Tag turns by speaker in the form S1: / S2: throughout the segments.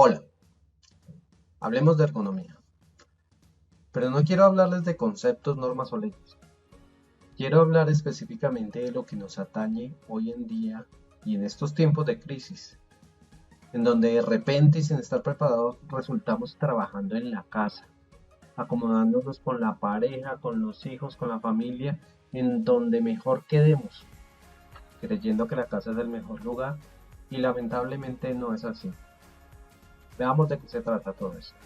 S1: Hola, hablemos de ergonomía, pero no quiero hablarles de conceptos, normas o leyes. Quiero hablar específicamente de lo que nos atañe hoy en día y en estos tiempos de crisis, en donde de repente y sin estar preparados resultamos trabajando en la casa, acomodándonos con la pareja, con los hijos, con la familia, en donde mejor quedemos, creyendo que la casa es el mejor lugar y lamentablemente no es así. Veamos de qué se trata todo esto.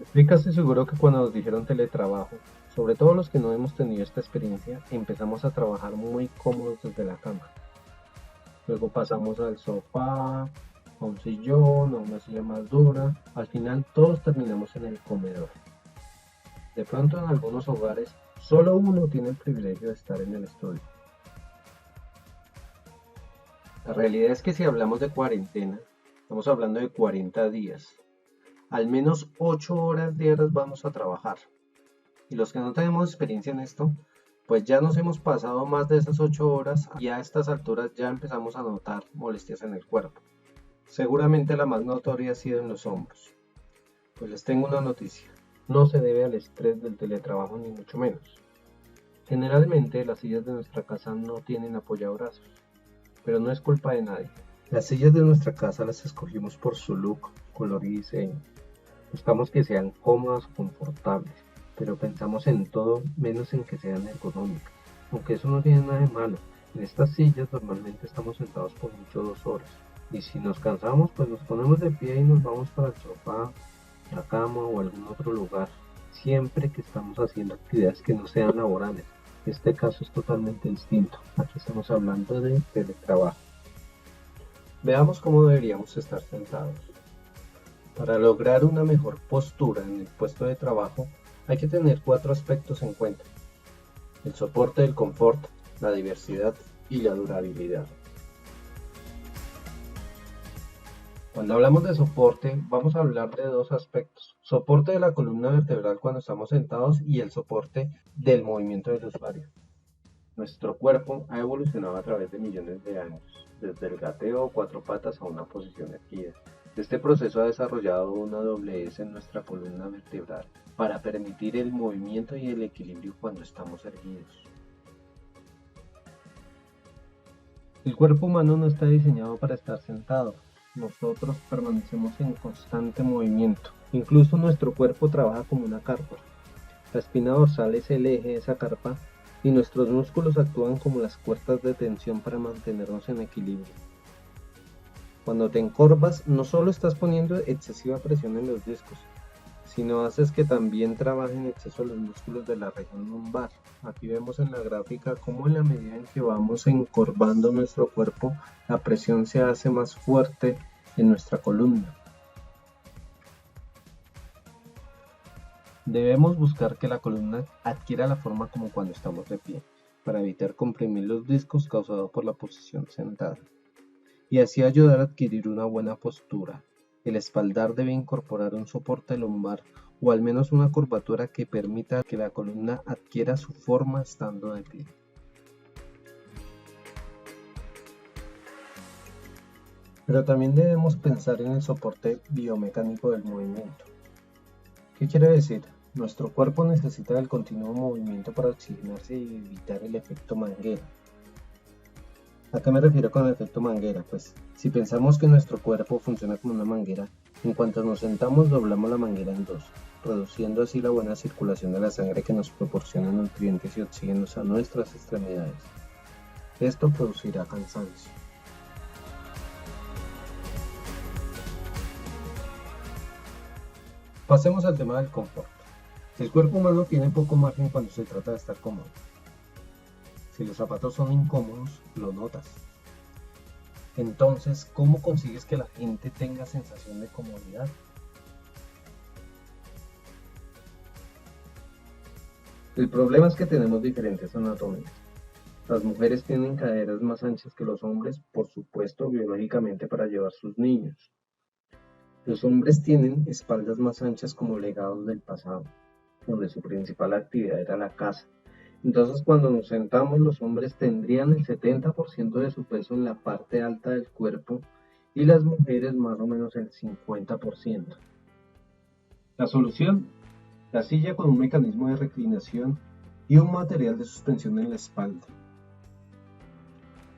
S1: Estoy casi seguro que cuando nos dijeron teletrabajo, sobre todo los que no hemos tenido esta experiencia, empezamos a trabajar muy cómodos desde la cama. Luego pasamos al sofá, a un sillón, a una silla más dura. Al final todos terminamos en el comedor. De pronto en algunos hogares, solo uno tiene el privilegio de estar en el estudio. La realidad es que si hablamos de cuarentena, estamos hablando de 40 días. Al menos 8 horas diarias vamos a trabajar. Y los que no tenemos experiencia en esto, pues ya nos hemos pasado más de esas 8 horas y a estas alturas ya empezamos a notar molestias en el cuerpo. Seguramente la más notoria ha sido en los hombros. Pues les tengo una noticia. No se debe al estrés del teletrabajo ni mucho menos. Generalmente las sillas de nuestra casa no tienen apoyabrazos, pero no es culpa de nadie. Las sillas de nuestra casa las escogimos por su look, color y diseño. Buscamos que sean cómodas o confortables, pero pensamos en todo menos en que sean ergonómicas. Aunque eso no tiene nada de malo. En estas sillas normalmente estamos sentados por mucho 2 horas. Y si nos cansamos, pues nos ponemos de pie y nos vamos para el sofá, la cama o algún otro lugar. Siempre que estamos haciendo actividades que no sean laborales. Este caso es totalmente distinto. Aquí estamos hablando de teletrabajo. Veamos cómo deberíamos estar sentados. Para lograr una mejor postura en el puesto de trabajo, hay que tener 4 aspectos en cuenta: el soporte del confort, la diversidad y la durabilidad. Cuando hablamos de soporte, vamos a hablar de 2 aspectos: soporte de la columna vertebral cuando estamos sentados y el soporte del movimiento del usuario. Nuestro cuerpo ha evolucionado a través de millones de años, desde el gateo o 4 patas a una posición erguida. Este proceso ha desarrollado una doblez en nuestra columna vertebral para permitir el movimiento y el equilibrio cuando estamos erguidos. El cuerpo humano no está diseñado para estar sentado. Nosotros permanecemos en constante movimiento. Incluso nuestro cuerpo trabaja como una carpa. La espina dorsal es el eje de esa carpa y nuestros músculos actúan como las cuerdas de tensión para mantenernos en equilibrio. Cuando te encorvas, no solo estás poniendo excesiva presión en los discos, sino haces que también trabajen en exceso los músculos de la región lumbar. Aquí vemos en la gráfica cómo en la medida en que vamos encorvando nuestro cuerpo, la presión se hace más fuerte en nuestra columna. Debemos buscar que la columna adquiera la forma como cuando estamos de pie, para evitar comprimir los discos causados por la posición sentada, y así ayudar a adquirir una buena postura. El espaldar debe incorporar un soporte lumbar o al menos una curvatura que permita que la columna adquiera su forma estando de pie. Pero también debemos pensar en el soporte biomecánico del movimiento. ¿Qué quiere decir? Nuestro cuerpo necesita del continuo movimiento para oxigenarse y evitar el efecto manguera. ¿A qué me refiero con el efecto manguera? Pues si pensamos que nuestro cuerpo funciona como una manguera, en cuanto nos sentamos doblamos la manguera en dos, reduciendo así la buena circulación de la sangre que nos proporciona nutrientes y oxígenos a nuestras extremidades. Esto producirá cansancio. Pasemos al tema del confort. El cuerpo humano tiene poco margen cuando se trata de estar cómodo. Si los zapatos son incómodos, lo notas. Entonces, ¿cómo consigues que la gente tenga sensación de comodidad? El problema es que tenemos diferentes anatomías. Las mujeres tienen caderas más anchas que los hombres, por supuesto, biológicamente para llevar sus niños. Los hombres tienen espaldas más anchas como legados del pasado, donde su principal actividad era la caza. Entonces, cuando nos sentamos, los hombres tendrían el 70% de su peso en la parte alta del cuerpo y las mujeres más o menos el 50%. La solución: la silla con un mecanismo de reclinación y un material de suspensión en la espalda.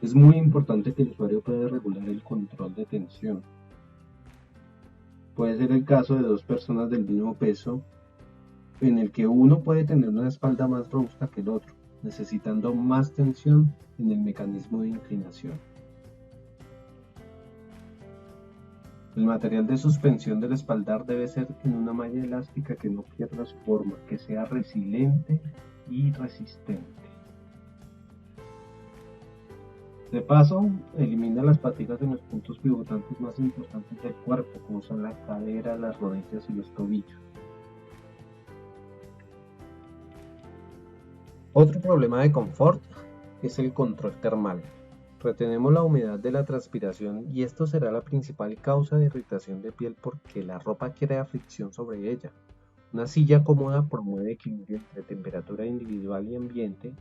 S1: Es muy importante que el usuario pueda regular el control de tensión. Puede ser el caso de dos personas del mismo peso, en el que uno puede tener una espalda más robusta que el otro, necesitando más tensión en el mecanismo de inclinación. El material de suspensión del espaldar debe ser en una malla elástica que no pierda su forma, que sea resiliente y resistente. De paso, elimina las fatigas en los puntos pivotantes más importantes del cuerpo, como son la cadera, las rodillas y los tobillos. Otro problema de confort es el control termal. Retenemos la humedad de la transpiración y esto será la principal causa de irritación de piel porque la ropa crea fricción sobre ella. Una silla cómoda promueve equilibrio entre temperatura individual y ambiente.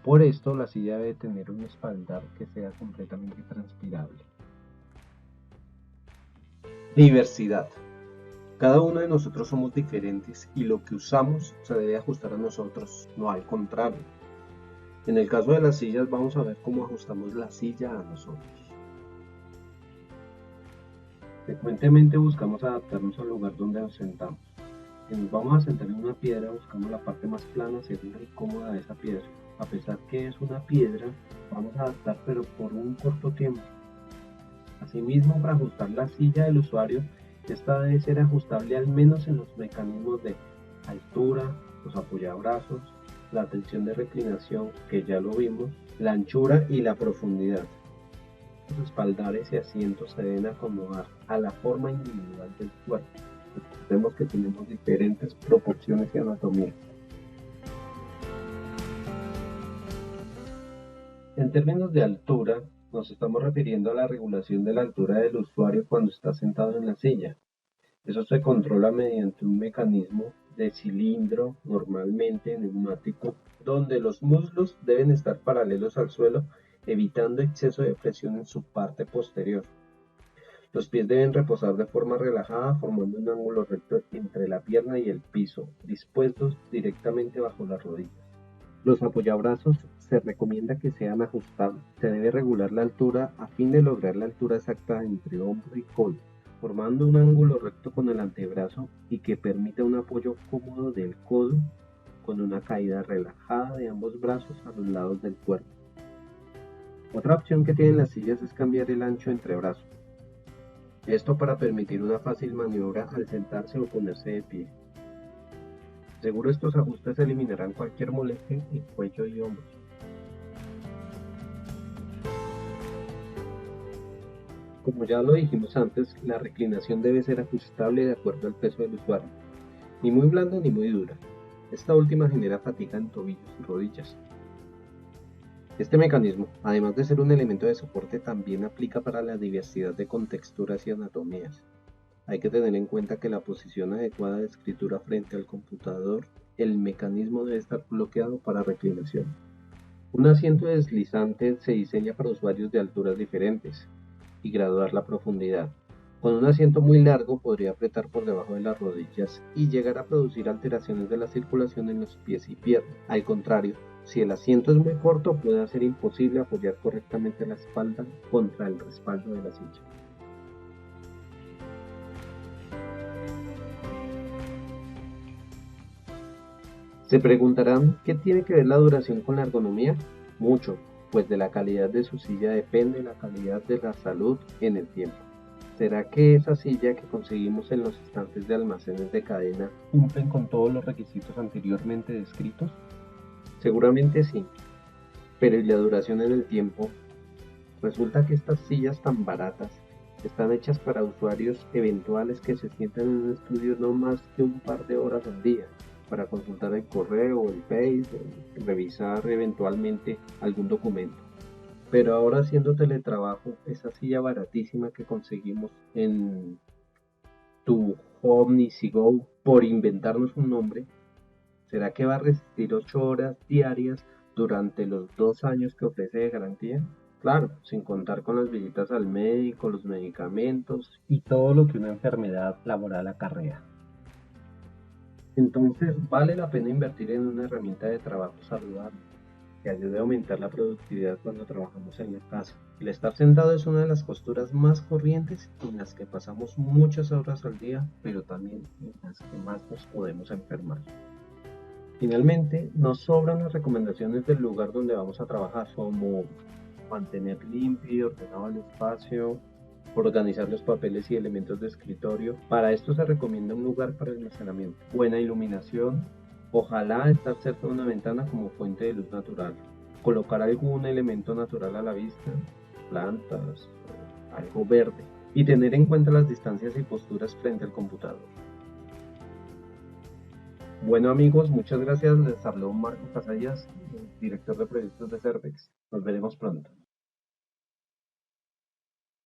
S1: Por esto, la silla debe tener un espaldar que sea completamente transpirable. Diversidad. Cada uno de nosotros somos diferentes y lo que usamos se debe ajustar a nosotros, no al contrario. En el caso de las sillas, vamos a ver cómo ajustamos la silla a nosotros. Frecuentemente buscamos adaptarnos al lugar donde nos sentamos. Si nos vamos a sentar en una piedra, buscamos la parte más plana, segura y cómoda de esa piedra. A pesar que es una piedra, vamos a adaptar pero por un corto tiempo. Asimismo, para ajustar la silla del usuario, esta debe ser ajustable al menos en los mecanismos de altura, los apoyabrazos, la tensión de reclinación, que ya lo vimos, la anchura y la profundidad. Los espaldares y asientos se deben acomodar a la forma individual del cuerpo. Recordemos que tenemos diferentes proporciones y anatomía. En términos de altura, nos estamos refiriendo a la regulación de la altura del usuario cuando está sentado en la silla. Eso se controla mediante un mecanismo de cilindro, normalmente neumático, donde los muslos deben estar paralelos al suelo, evitando exceso de presión en su parte posterior. Los pies deben reposar de forma relajada, formando un ángulo recto entre la pierna y el piso, dispuestos directamente bajo las rodillas. Los apoyabrazos se recomienda que sean ajustables. Se debe regular la altura a fin de lograr la altura exacta entre hombro y codo, formando un ángulo recto con el antebrazo y que permita un apoyo cómodo del codo con una caída relajada de ambos brazos a los lados del cuerpo. Otra opción que tienen las sillas es cambiar el ancho entre brazos. Esto para permitir una fácil maniobra al sentarse o ponerse de pie. Seguro estos ajustes eliminarán cualquier molestia en cuello y hombros. Como ya lo dijimos antes, la reclinación debe ser ajustable de acuerdo al peso del usuario, ni muy blanda ni muy dura. Esta última genera fatiga en tobillos y rodillas. Este mecanismo, además de ser un elemento de soporte, también aplica para la diversidad de contexturas y anatomías. Hay que tener en cuenta que la posición adecuada de escritura frente al computador, el mecanismo debe estar bloqueado para reclinación. Un asiento deslizante se diseña para usuarios de alturas diferentes y graduar la profundidad. Con un asiento muy largo podría apretar por debajo de las rodillas y llegar a producir alteraciones de la circulación en los pies y piernas. Al contrario, si el asiento es muy corto puede hacer imposible apoyar correctamente la espalda contra el respaldo de la silla. Se preguntarán, ¿qué tiene que ver la duración con la ergonomía? Mucho, pues de la calidad de su silla depende la calidad de la salud en el tiempo. ¿Será que esa silla que conseguimos en los estantes de almacenes de cadena cumplen con todos los requisitos anteriormente descritos? Seguramente sí, pero ¿y la duración en el tiempo? Resulta que estas sillas tan baratas están hechas para usuarios eventuales que se sientan en un estudio no más que un par de horas al día para consultar el correo, el Face, revisar eventualmente algún documento. Pero ahora haciendo teletrabajo, esa silla baratísima que conseguimos en tu Omnisigo por inventarnos un nombre, ¿Será que va a resistir 8 horas diarias durante los 2 años que ofrece de garantía? Claro, sin contar con las visitas al médico, los medicamentos y todo lo que una enfermedad laboral acarrea. Entonces, vale la pena invertir en una herramienta de trabajo saludable que ayude a aumentar la productividad cuando trabajamos en la casa. El estar sentado es una de las posturas más corrientes en las que pasamos muchas horas al día, pero también en las que más nos podemos enfermar. Finalmente, nos sobran las recomendaciones del lugar donde vamos a trabajar, como mantener limpio y ordenado el espacio, organizar los papeles y elementos de escritorio. Para esto se recomienda un lugar para almacenamiento, buena iluminación, ojalá estar cerca de una ventana como fuente de luz natural, colocar algún elemento natural a la vista, plantas, algo verde, y tener en cuenta las distancias y posturas frente al computador. Bueno amigos, muchas gracias. Les habló Marco Casallas, director de proyectos de Cervex. Nos veremos pronto.